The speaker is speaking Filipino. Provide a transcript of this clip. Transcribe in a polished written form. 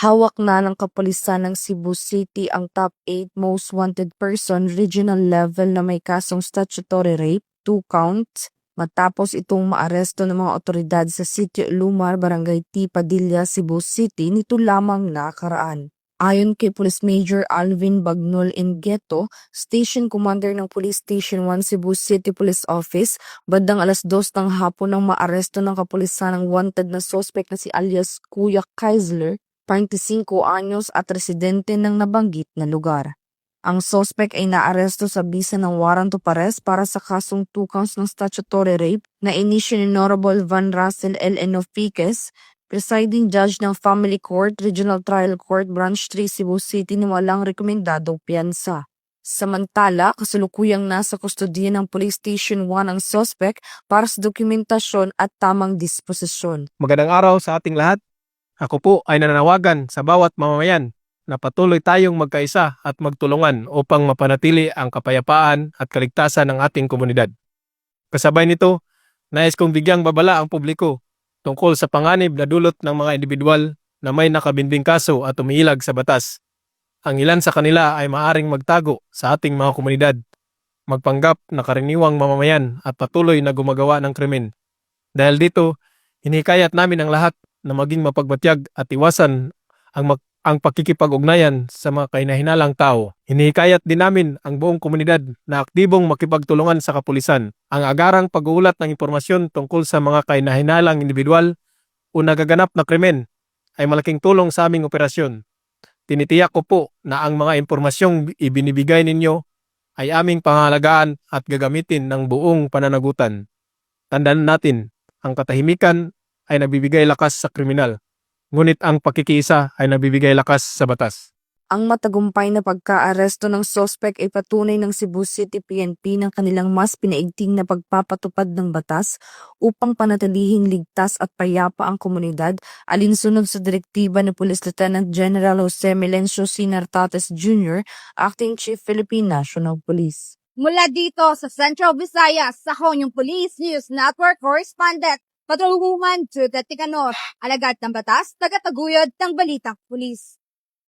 Hawak na ng kapulisan ng Cebu City ang top 8 most wanted person regional level na may kasong statutory rape, 2 counts, matapos itong maaresto ng mga otoridad sa Sitio Lumar, Barangay T. Padilla, Cebu City nito lamang nakaraan. Ayon kay Police Major Alvin Bagnol Ingeto, Station Commander ng Police Station 1 Cebu City Police Office, bandang alas 2 ng hapon nang maaresto ng kapulisan ng wanted na suspect na si alias Kuya Kaisler, 25 anyos at residente ng nabanggit na lugar. Ang suspect ay naaresto sa bisa ng warrant of arrest para sa kasong 2 counts ng statutory rape na inisyu ni Honorable Van Russell L. Enofiques, Presiding Judge ng Family Court, Regional Trial Court, Branch 3, Cebu City na walang rekomendadong piyansa. Samantala, kasalukuyang nasa kustodiya ng Police Station 1 ang suspect para sa dokumentasyon at tamang disposisyon. Magandang araw sa ating lahat. Ako po ay nananawagan sa bawat mamamayan na patuloy tayong magkaisa at magtulungan upang mapanatili ang kapayapaan at kaligtasan ng ating komunidad. Kasabay nito, nais kong bigyang babala ang publiko tungkol sa panganib na dulot ng mga individual na may nakabinbing kaso at umiilag sa batas. Ang ilan sa kanila ay maaaring magtago sa ating mga komunidad, magpanggap na karaniwang mamamayan at patuloy na gumagawa ng krimen. Dahil dito, hinikayat namin ang lahat na maging mapagbatyag at iwasan ang pakikipag-ugnayan sa mga kahinahinalang tao. Hinihikayat din namin ang buong komunidad na aktibong makipagtulungan sa kapulisan. Ang agarang pag-uulat ng impormasyon tungkol sa mga kahinahinalang individual o nagaganap na krimen ay malaking tulong sa aming operasyon. Tinitiyak ko po na ang mga impormasyong ibinibigay ninyo ay aming pangalagaan at gagamitin ng buong pananagutan. Tandaan natin, ang katahimikan ay nabibigay lakas sa kriminal, ngunit ang pakikiisa ay nabibigay lakas sa batas. Ang matagumpay na pagkaaresto ng suspect ay patunay ng Cebu City PNP ng kanilang mas pinaigting na pagpapatupad ng batas upang panatilihing ligtas at payapa ang komunidad alinsunod sa direktiba ni Police Lieutenant General Jose Melencio Sinartates Jr., Acting Chief Philippine National Police. Mula dito sa Central Visayas, sa Honyong Police News Network Correspondent, Patulungan Judith Ticanor, alagad ng batas, tagataguyod ng Balitang Pulis.